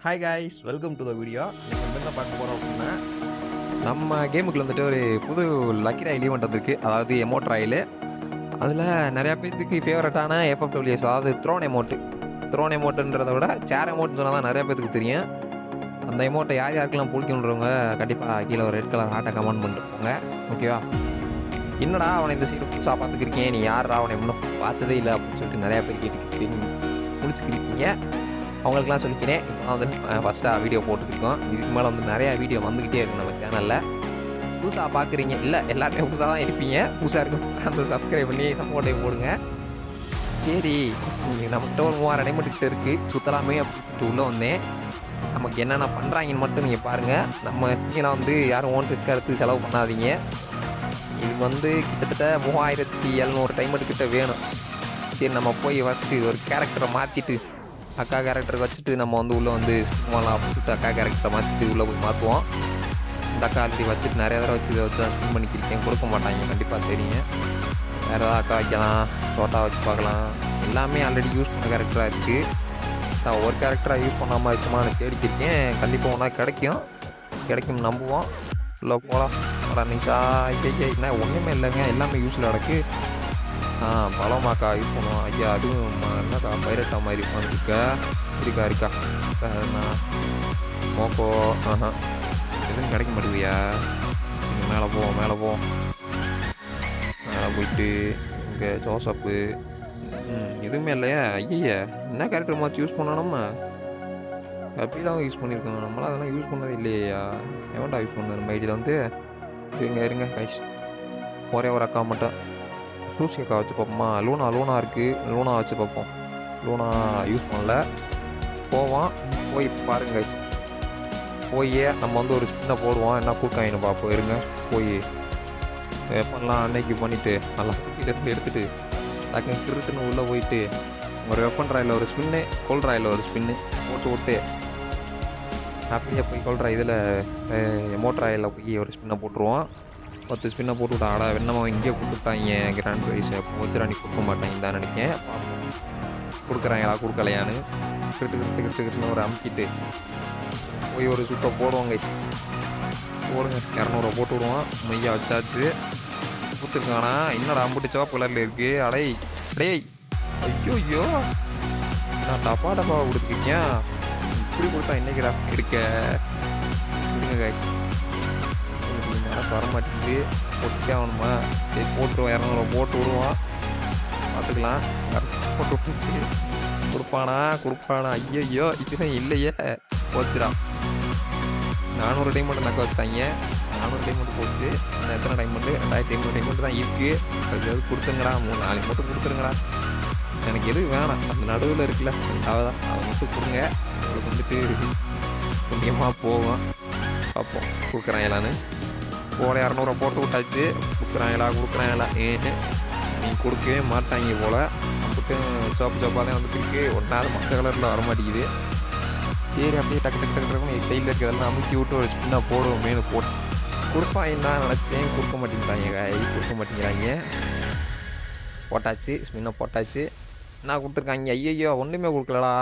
Hi guys, welcome to the video. இன்னைக்கு வந்து என்ன பார்க்க போகிறோம் அப்படின்னா, நம்ம கேமுக்குள்ள வந்துட்டு ஒரு புது லக்கி ராயில் ஈவெண்ட் வந்திருக்கு. அதாவது எமோட் ராயில். அதில் நிறையா பேர்த்துக்கு ஃபேவரட்டான எஃப்எஃப்டபிள்யூஎஸ், அதாவது த்ரோன் எமோட்டுன்றதை விட சேர் எமோட்னு சொன்னால் தான் நிறையா பேருக்கு தெரியும். அந்த எமோட்டை யார் யாருக்கெல்லாம் பிடிக்கணுன்றவங்க கண்டிப்பாக கீழே ஒரு ரெட் கலர் ஹார்ட்டை கமெண்ட் பண்ணிட்டு போங்க. ஓகேவா? என்னடா அவனை இந்த சைடு புதுசாக பார்த்துக்கிருக்கேன், நீ யாரா அவனை இன்னும் பார்த்ததே இல்லை அப்படின்னு சொல்லிட்டு நிறையா பேர் கேட்டுக்கிட்டு முடிச்சுக்கிருக்கீங்க. அவங்களுக்குலாம் சொல்லிக்கிறேன். இப்போ வந்து ஃபஸ்ட்டாக வீடியோ போட்டுருக்கோம். இதுக்கு மேலே வந்து நிறையா வீடியோ வந்துக்கிட்டே இருக்குது நம்ம சேனலில். புதுசாக பார்க்குறீங்க இல்லை, எல்லாருமே புதுசாக தான் இருப்பீங்க. புதுசாக இருக்கும் அந்த சப்ஸ்கிரைப் பண்ணி சப்போர்ட்டையும் போடுங்க. சரி, நம்மகிட்ட ஒரு 3000 அடைமட்டுக்கிட்ட இருக்குது. சுற்றலாமே அப்படின்ட்டு உள்ளே வந்தேன். நமக்கு என்னென்ன பண்ணுறாங்கன்னு மட்டும் நீங்கள் பாருங்கள். நம்ம நீங்கள் வந்து யாரும் ஓன் ரிஸ்க் எடுத்து செலவு பண்ணாதீங்க. இது வந்து கிட்டத்தட்ட 3700 டைமட்டுக்கிட்ட வேணும். சரி, நம்ம போய் ஃபஸ்ட்டு ஒரு கேரக்டரை மாற்றிட்டு அக்கா கேரக்டருக்கு வச்சுட்டு நம்ம வந்து உள்ளே வந்து ஸ்பின் அப்படின்ட்டு அக்கா கேரக்டரை மாற்றிட்டு உள்ளே போய் மாற்றுவோம். இந்த அக்கா ஆல்ரெடி வச்சுட்டு நிறைய தடவை வச்சு இதை வச்சு தான் ஸ்பின் பண்ணிக்கிருக்கேன். கொடுக்க மாட்டாங்க, கண்டிப்பாக தெரியும். வேறு ஏதாவது அக்கா வைக்கலாம், தோட்டா வச்சு பார்க்கலாம். எல்லாமே ஆல்ரெடி யூஸ் பண்ண கேரக்டராக இருக்குது. நான் ஒரு கேரக்டராக யூஸ் பண்ணாமல் இருக்குமா நான் தேடிக்கிருக்கேன். கண்டிப்பாக ஒன்றா கிடைக்கும் நம்புவோம். உள்ளே போகலாம். நிஷா என்ன ஒன்றுமே இல்லைங்க, எல்லாமே யூஸில் நடக்கு. பழமாக்கா யூஸ் பண்ணுவோம். ஐயா, அதுவும் என்னக்கா பைரட்டா மாதிரி இருக்கா மோக்கோ. எதுவும் கிடைக்க மாட்டேங்குதுயா. நீங்கள் மேலே போவோம் மேலே போயிட்டு இங்கே ஜோசப்பு எதுவுமே இல்லையா? ஐயா, என்ன கேரக்டர் மாற்றி யூஸ் பண்ணோம்? நம்ம கப்பிலாம் யூஸ் பண்ணியிருக்கோம். நம்மளாம் அதெல்லாம் யூஸ் பண்ணது இல்லையா? எவன்டா யூஸ் பண்ணது நம்ம ஐடியில் வந்து? இருங்க கைஸ், ஒரே ஒரு அக்கா மட்டும் சூசி அக்கா வச்சு பார்ப்போமா? லூனா இருக்குது. லூனா வச்சு பார்ப்போம். லூனா யூஸ் பண்ணல. போய் பாருங்க. போய் நம்ம வந்து ஒரு ஸ்பின்னை போடுவோம். என்ன கூட்டாயின்னு பார்ப்போம். இருங்க, போய் வெப்பன்லாம் அன்னைக்கு பண்ணிவிட்டு நல்லா இருந்து எடுத்துகிட்டு டக்குன்னு திருட்டுன்னு உள்ளே போயிட்டு ஒரு வெப்பன் ராயில் ஒரு ஸ்பின்னு, கோல்ட் ராயில் ஒரு ஸ்பின்னு போட்டு அப்படியே போய் கோல்ட் இதில் எமோட் ராயில் போய் ஒரு ஸ்பின்னை போட்டுருவோம். 10 ஸ்பின்னை போட்டுவிட்டா. ஆடா வெண்ணமா இங்கேயே கொடுத்துட்டாங்க. கிராண்ட் ப்ரைஸை போச்சுராணி கொடுக்க மாட்டாங்க தான் நினைக்கேன். கொடுக்குறாங்களா கொடுக்கலையான்னு கிட்டு ஒரு அமுக்கிட்டு போய் ஒரு சுட்டை போடுவாங்க. போடுங்க, 200 போட்டு விடுவோம். மையா வச்சாச்சு. கொடுத்துருக்கானா என்னடா அம்புட்டு சிவப்பு கலரில் இருக்குது. அடேய் ஐயோ, நான் டப்பா கொடுத்துருக்கீங்க. இப்படி கொடுத்தா என்னைக்குடா எடுக்க கொடுங்க கைஸ். மனசு வர மாட்டேங்குது. போட்டுக்கே ஆகணுமா? சரி, போட்டுருவோம். 200 போட்டு விடுவோம். பார்த்துக்கலாம். போட்டு விட்டுச்சு. கொடுப்பானா? ஐயோ, இதுதான் இல்லையே. போச்சுடா. 400 டைமண்ட் நக்க வச்சுட்டாங்க. 400 டைமண்ட் போச்சு. ஆனால் எத்தனை டைமண்ட்? 2500 டைமண்ட் தான் இருக்குது. அது கொடுத்துருங்கடா. 3-4 மட்டும் கொடுத்துருங்கடா. எனக்கு எது வேணாம், அந்த நடுவில் இருக்குல்ல அவதான், அதை மட்டும் கொடுங்க. உங்களுக்கு வந்துட்டு புண்ணியமாக போவோம். பார்ப்போம் கொடுக்குறாங்களான்னு. போல 200 போட்டு விட்டாச்சு. கொடுக்குறாங்களா நீங்கள் கொடுக்கவே மாட்டாங்க போல். நமக்கு சோப்பாக தான் வந்துட்டு இருக்கு. ஒன்றாவது மற்ற கலரில் வர மாட்டேங்குது. சரி, அப்படியே டக்கு சைடில் இருக்கிறதெல்லாம் அமுக்கி விட்டு ஒரு ஸ்பின்னாக போடுவோமேனு கொடுப்பாங்கன்னா நினச்சேன். கொடுக்க மாட்டேங்கிறாங்க. போட்டாச்சு, ஸ்பின்னை போட்டாச்சு. என்ன கொடுத்துருக்காங்க? ஐயோ, ஒன்றுமே கொடுக்கலடா.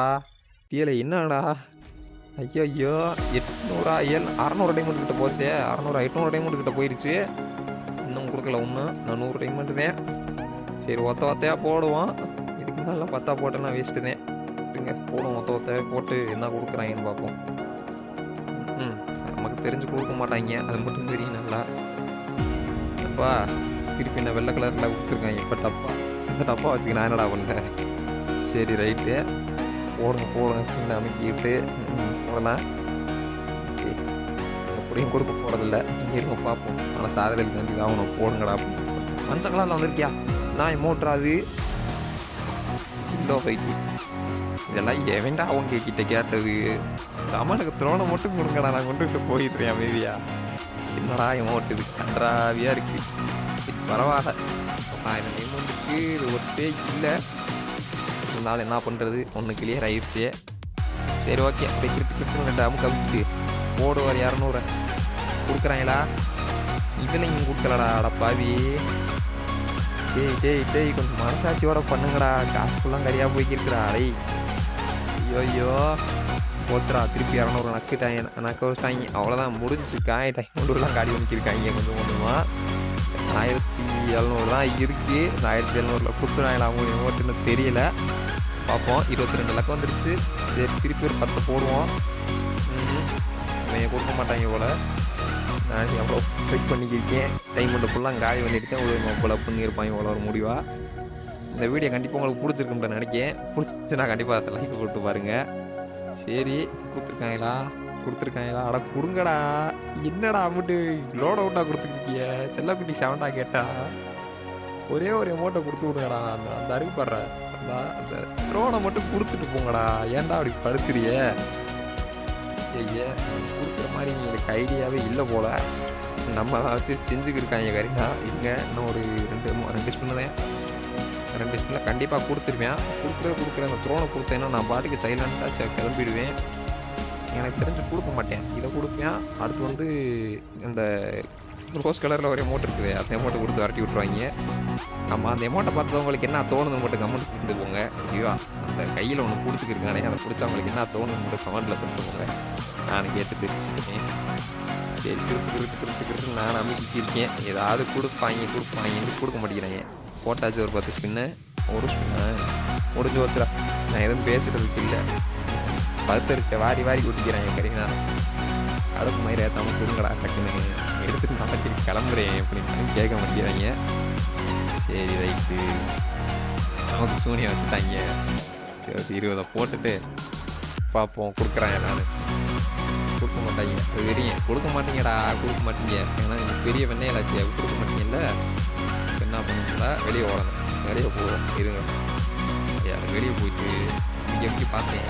டீல என்னடா? ஐயோ, 600 டைமண்ட் கிட்ட போச்சே. 800 டைமண்ட் கிட்ட போயிடுச்சு. இன்னும் கொடுக்கல ஒன்றும். நான் 100 டைமண்ட் தான். சரி, ஒத்தையாக போடுவோம். இதுக்கு மேலே 10 போட்டேன்னா வேஸ்ட்டு தான். இருங்க, போடுவோம். ஒத்தையாக போட்டு என்ன கொடுக்குறாங்கன்னு பார்ப்போம். நமக்கு தெரிஞ்சு கொடுக்க மாட்டாங்க, அது மட்டும் தெரியும் நல்லா. அப்பா திருப்பி என்ன வெள்ளை கலரில் கொடுத்துருக்காங்க. இப்போ இந்த டப்பா வச்சுக்க நான் என்னடா பண்ணேன்? சரி, ரைட்டு. போடுங்க ஸ்பின்னை அமைக்கிட்டு போடலாம். எப்படியும் கொடுக்க போகிறதில்ல. இருங்க பார்ப்போம். ஆனால் சாரதில் கண்டி ஆகணும். போடுங்கடா. மஞ்சள் கலரில் வந்திருக்கியா? நான் எமோட்ராது கிலோ ஃபைட்டு. இதெல்லாம் எவன்டா அவங்க கிட்ட கேட்டது? அம்மானுக்கு த்ரோனை மட்டும் கொடுங்கடா, நான் கொண்டுகிட்டு போயிடுறேன் அமைதியா. என்னடா எமோட் இது கன்றாவியாக இருக்குது. சரி, பரவாயில்ல. 1000 டைமண்டுக்கு இது ஒருத்தே இல்லை. இருந்தாலும் என்ன பண்ணுறது, ஒன்று கிளியர் ஆயிடுச்சு. சரி, ஓகே. அப்படியே கிரிட்டு 2 அமுக்கு அமுக்கிட்டு போடுவார். 200 கொடுக்குறாங்களா? இதில் இங்கே கொடுக்கலடா. அடப்பாவி. டேய் கொஞ்சம் மனசாட்சியோட பண்ணுங்கடா. காசு ஃபுல்லாக கறியாக போய்க்கிருக்குறா. ஐயோ, போச்சுடா. திருப்பி 200 நக்க வச்சிட்டாங்க. அவ்வளோதான் முடிஞ்சு. டைமண்ட்லாம் காடி பண்ணிக்கிருக்காங்க கொஞ்சம் கொஞ்சமாக. 1700 தான் இருக்குது. 1700 கொடுத்துறாங்களா அவங்க எமௌண்ட்டுன்னு தெரியல. பார்ப்போம். 22 லக்கம் வந்துடுச்சு. சரி திருப்பி ஒரு 10 போடுவோம். இவங்க கொடுக்க மாட்டாங்க போல். நான் எவ்வளோ வெயிட் பண்ணிக்கிருக்கேன். டைமண்ட்டை ஃபுல்லாக காலி பண்ணியிருக்கேன். ஒரு போல் பண்ணியிருப்பாங்க இவ்வளோ ஒரு முடிவாக. இந்த வீடியோ கண்டிப்பாக உங்களுக்கு பிடிச்சிருக்குன்னு நினைக்கிறேன். பிடிச்சிச்சுன்னா கண்டிப்பாக அதை லைக் போட்டு பாருங்கள். சரி கொடுத்துருக்காங்களா அட கொடுங்கடா. என்னடா அமௌண்ட்டு லோட் அவுட்டாக கொடுத்துருக்கீங்க. செல்லக்குட்டி 7டா கேட்டா ஒரே ஒரு அமௌண்ட்டை கொடுத்து விடுங்கடா. அந்த அருகுப்படுற அந்த ட்ரோனை மட்டும் கொடுத்துட்டு போங்கடா. ஏன்டா அப்படி படுத்துறிய? ஐயா கொடுக்குற மாதிரி உங்களுக்கு ஐடியாவே இல்லை போல். நம்ம வச்சு செஞ்சுக்கிருக்காங்க கரீனா. இங்கே இன்னும் ஒரு 2 ஸ்பின்னு தான். 2 ஸ்பின்னில் கண்டிப்பாக கொடுத்துருவேன். கொடுக்குற அந்த த்ரோனை கொடுத்தேன்னா நான் பாட்டுக்கு சைலண்டாக கிளம்பிடுவேன். எனக்கு தெரிஞ்சு கொடுக்க மாட்டேன். இதை கொடுப்பேன். அடுத்து இந்த ரோஸ் கலரில் ஒரு அமௌண்ட் இருக்குது. அந்த அமௌண்ட்டை கொடுத்து வரட்டி விட்ருவாங்க. நம்ம அந்த அமௌண்ட்டை பார்த்தவங்களுக்கு என்ன தோணுது மட்டும் கமெண்ட் கொடுத்து போங்க. ஓகேவா? அந்த கையில் ஒன்று பிடிச்சிக்கிருக்கானே, அதை பிடிச்சவங்களுக்கு என்ன தோணுது மட்டும் கமெண்ட்டில் சொல்லிட்டு போங்க. நான் கேட்டு தெரிஞ்சுக்கிட்டேன். சரி கிருத்து நான் அமைக்கிருக்கேன். ஏதாவது கொடுப்பாங்கன்னு கொடுக்க மாட்டேங்கிறாங்க. போட்டாச்சு ஒரு 10 ஸ்பின்னு. ஒரு ஸ்பின்னு முடிஞ்சு வச்சுடா. நான் எதுவும் பேசுகிறதுக்கு இல்லை. பருத்தரிச்ச வாரி கொட்டிக்கிறாங்க கரீனா. அடுப்பு மாதிரி ஏற்றாமல் கொடுங்கடா டக்குன்னு எடுத்துட்டு நான் திருப்பி கிளம்புறேன் அப்படின்னு கேட்க மாட்டேங்கிறாங்க. சரி ரைட்டு. நமக்கு சூனியை வச்சுட்டாங்க. சரி 20 போட்டுட்டு பார்ப்போம். கொடுக்குறாங்க. நான் கொடுக்க மாட்டாங்க. அது தெரியும். கொடுக்க மாட்டீங்கடா. ஏன்னா நீங்கள் பெரிய வெண்ணையிலாச்சு. கொடுக்க மாட்டீங்கல்ல. என்ன பண்ணுங்களா? வெளியே ஓடணும். வெளியே போகிறோம். இருங்க. வெளியே போயிட்டு எப்படி பார்த்தேன்.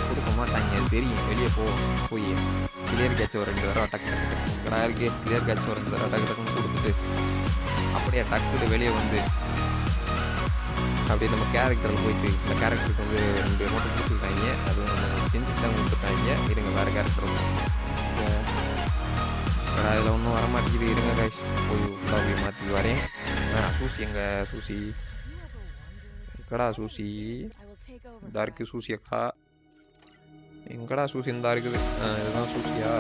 கொடுக்க மாட்டாங்க. அது தெரியும். வெளியே போய் கிளியர் கேட்ச் ஒரு 2 தடவை டக்கு டக்கு கிளியர் கேட்ச் ஒரு 2 தடவை டக்குன்னு கொடுத்துட்டு அப்படியே டக்குட்டு வெளியே அப்படி நம்ம கேரக்டரில் போயிட்டு இந்த கேரக்டருக்கு 2 அமௌண்ட் கொடுத்துருக்காங்க. அது நம்ம செஞ்சுட்டாங்க கொடுத்துட்டாங்க. இருங்க வேறு கேரக்டர் அதில் ஒன்றும் வரமாட்டேங்குது. இருங்க காய்ச்சி போய் அப்படியே மாற்றி வரேன். சூசி எங்கள் சூசி எங்கடா சூசி? இதா இருக்குது சூசி அக்கா. எங்கடா சூசி இந்தா இருக்குது. இதுதான் சூசியா?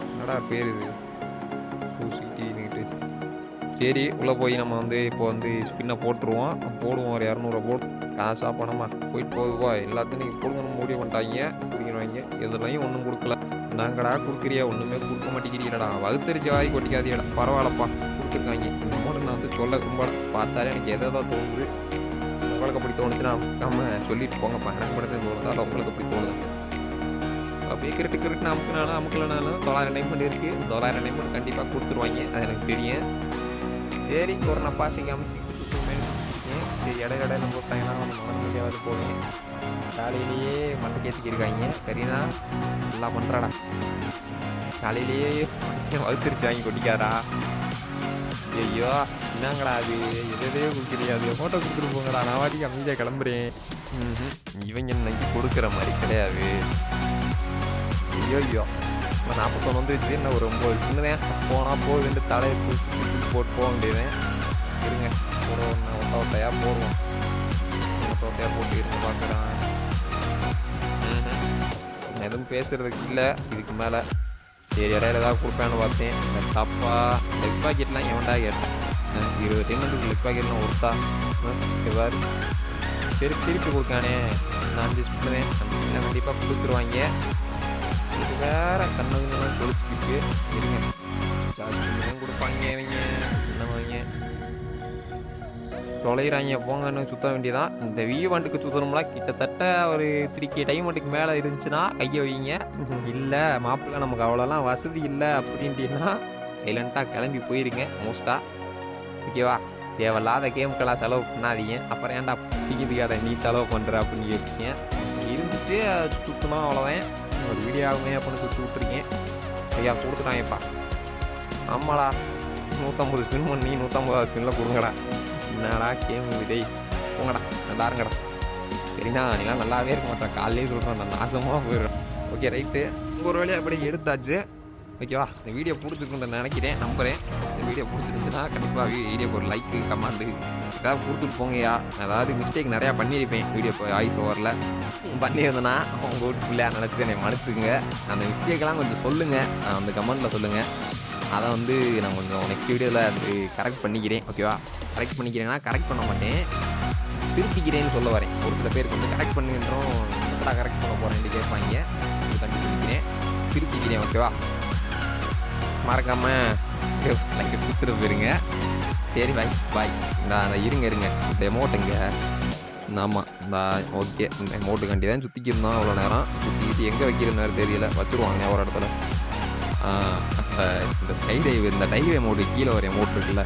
என்னடா பேர் இது? சூசி டீன்னுக்கிட்டு. சரி உள்ளே போய் நம்ம இப்போ ஸ்பின்னை போட்டுருவோம். ஒரு 200 போட்டு காசாக பணமா போயிட்டு போகுதுவா. எல்லாத்தையும் நீங்கள் கொடுக்கணும் முடிவு பண்ணிட்டாங்க. குடிக்கிறவங்க எதுலையும் ஒன்றும் கொடுக்கல. நாங்கடா கொடுக்குறியா? ஒன்றுமே கொடுக்க மாட்டேங்கிறீடா. வகுத்தறிச்சு வாரி கொட்டிக்காதீடா. பரவாயில்லப்பா கொடுத்துருக்காங்க. இந்த அமௌண்ட் நான் சொல்ல ரொம்ப பார்த்தாலே எனக்கு எதோ தோணுது. உங்களுக்கு அப்படி தோணுச்சுன்னா நம்ம சொல்லிட்டு போங்கப்பா. எனக்கு மட்டும் தோணுதா உங்களுக்கு அப்படி தோணுது? அப்படியே கிரிட்டு அமுக்கலனாலும் 900 டைமண்ட் இருக்குது. 900 டைமண்ட் கண்டிப்பாக கொடுத்துருவாங்க. அது எனக்கு தெரியும். சரி கொரோனா பாசிக்கு அமைக்க சரி இடையில போட்டாங்கன்னா மகன் போடுங்க. காலையிலேயே மண்டை கேத்திக்கிருக்காங்க. சரிண்ணா நல்லா பண்ணுறாடா. காலையிலேயே வகுத்துருச்சு வாங்கி கொட்டிக்காரா. ஐயோ என்னங்கடா அது எதையோ கொடுக்குறியா? அது ஃபோட்டோ கொடுத்துட்டு போங்கடா. நான் வாட்டிக்கு அமைதியாக கிளம்புறேன். இவங்க இன்னைக்கு கொடுக்குற மாதிரி கிடையாது. ஐயோ 41 வந்துச்சு. இன்னும் ஒரு 9 சின்னதேன் போனால் போகுது. தலையை போட்டு போக வேண்டியதேன். இருங்க ஒரு ஒட்டையாக போடுவோம். ஒட்டையாக போட்டு இருங்க பார்க்குறேன். எதுவும் பேசுகிறதுக்கு இல்லை இதுக்கு மேலே. சரி இடையில ஏதாவது கொடுப்பேன்னு பார்த்தேன். தப்பா லெக் பாக்கெட்லாம் எவன்டா கேட்டேன். 20 டைமண்ட் லெக் பாக்கெட்லாம் ஒருத்தா எவ்வாறு சரி திருப்பி கொடுக்கானே. நான் 5 ஸ்பின்னுவேன். அந்த கண்டிப்பாக கொடுத்துருவாங்க. இது வேறு கண்ணெல்லாம் தொழிச்சிக்கிட்டு இருங்க. ஜாஸ்தி கொடுப்பாங்க இவங்க. என்னவங்க தொலைகிறாங்க போங்கன்னு சுற்ற வேண்டியதான். இந்த வீவண்டுக்கு சுற்றணும்னா கிட்டத்தட்ட ஒரு 3K டைமண்ட்டுக்கு மேலே இருந்துச்சுன்னா கையை வைங்க. இல்லை மாப்பிள்ளை நமக்கு அவ்வளோலாம் வசதி இல்லை அப்படின்ட்டுன்னா சைலண்ட்டாக கிளம்பி போயிருங்க மோஸ்ட்டாக. ஓகேவா? தேவையில்லாத கேமுக்கெல்லாம் செலவு பண்ணாதீங்க. அப்புறம் ஏன்டா டிக்கெட்டுக்காட நீ செலவு பண்ணுற அப்படின்னு கேட்பீங்க. இருந்துச்சு சுற்றணும் அவ்வளோதான். ஒரு வீடியோ ஆகுமே அப்படின்னு சுற்றி விட்ருக்கேன். ஐயா கொடுத்துட்டாங்கப்பா. ஆமாடா 150 ஸ்பின் பண்ணி 150 ஸ்பின்னில் கொடுங்கடா. என்னடா கேம் விதை போங்கடா. நல்லா இருங்கடா. சரிண்ணா நீங்களாம் நல்லாவே இருக்க மாட்டேன். காலையிலே சொல்கிறேன். நான் நாசமாக போயிடுறேன். Okay right. ஒரு வழியாக அப்படி எடுத்தாச்சு. ஓகேவா? இந்த வீடியோ பிடிச்சிருக்குன்னு நினைக்கிறேன், நம்புகிறேன். இந்த வீடியோ பிடிச்சிருந்துச்சுன்னா கண்டிப்பாக வீடியோக்கு ஒரு லைக்கு, கமெண்டு ஏதாவது கொடுத்துட்டு போங்கய்யா. அதாவது மிஸ்டேக் நிறையா பண்ணியிருப்பேன் வீடியோ வாய்ஸ் ஓவரில். பண்ணியிருந்தேன்னா உங்கள் வீட்டு பிள்ளையா நினச்சி என்னை மன்னிச்சுக்குங்க. அந்த மிஸ்டேக்கெல்லாம் கொஞ்சம் சொல்லுங்கள், அந்த கமெண்ட்டில் சொல்லுங்கள். அதை வந்து நான் கொஞ்சம் நெக்ஸ்ட் வீடியோவில் அது கரெக்ட் பண்ணிக்கிறேன். ஓகேவா? கரெக்ட் பண்ணிக்கிறேன்னா கரெக்ட் பண்ண மாட்டேன், திருத்திக்கிறேன்னு சொல்ல வரேன். ஒரு சில பேருக்கு வந்து கரெக்ட் பண்ணுன்றோம், என்னடா கரெக்ட் பண்ண போகிறேன்ட்டு கேட்பாங்க. கண்டுபிடிக்கிறேன், திருத்திக்கிறேன். ஓகேவா? மறக்காமல் லைக் கொடுத்துட்டு போயிருங்க. சரி பாய் பாய். இந்த இருங்க இந்த எமௌண்ட்டுங்க. ஆமாம் இந்த ஓகே, இந்த எமௌண்ட்டுக்காண்டி தான் சுற்றிக்கிருந்தோம் அவ்வளோ நேரம். சுற்றிக்கிட்டு எங்கே வைக்கிறதுனாலும் தெரியல, வச்சுருவாங்க ஒரு இடத்துல. இந்த ஸ்கை டைவ், இந்த டைவ் எமௌண்ட்டு கீழே ஒரு எமௌண்ட் இருக்குல்ல,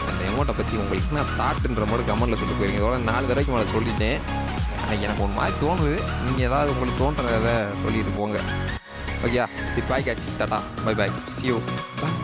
அந்த எமௌண்ட்டை பற்றி உங்களுக்கு நான் தாட்டுன்ற மாதிரி கமெண்ட்டில் சொல்லிட்டு போயிருங்க. இதோட 4 தடவைக்கு மேலே சொல்லிட்டேன். எனக்கு ஒன்று மாதிரி தோணுது, நீங்கள் ஏதாவது உங்களுக்கு தோன்றதை சொல்லிட்டு போங்க. ஓகேயா? சரி bye, catch tata, bye bye, see you, bye.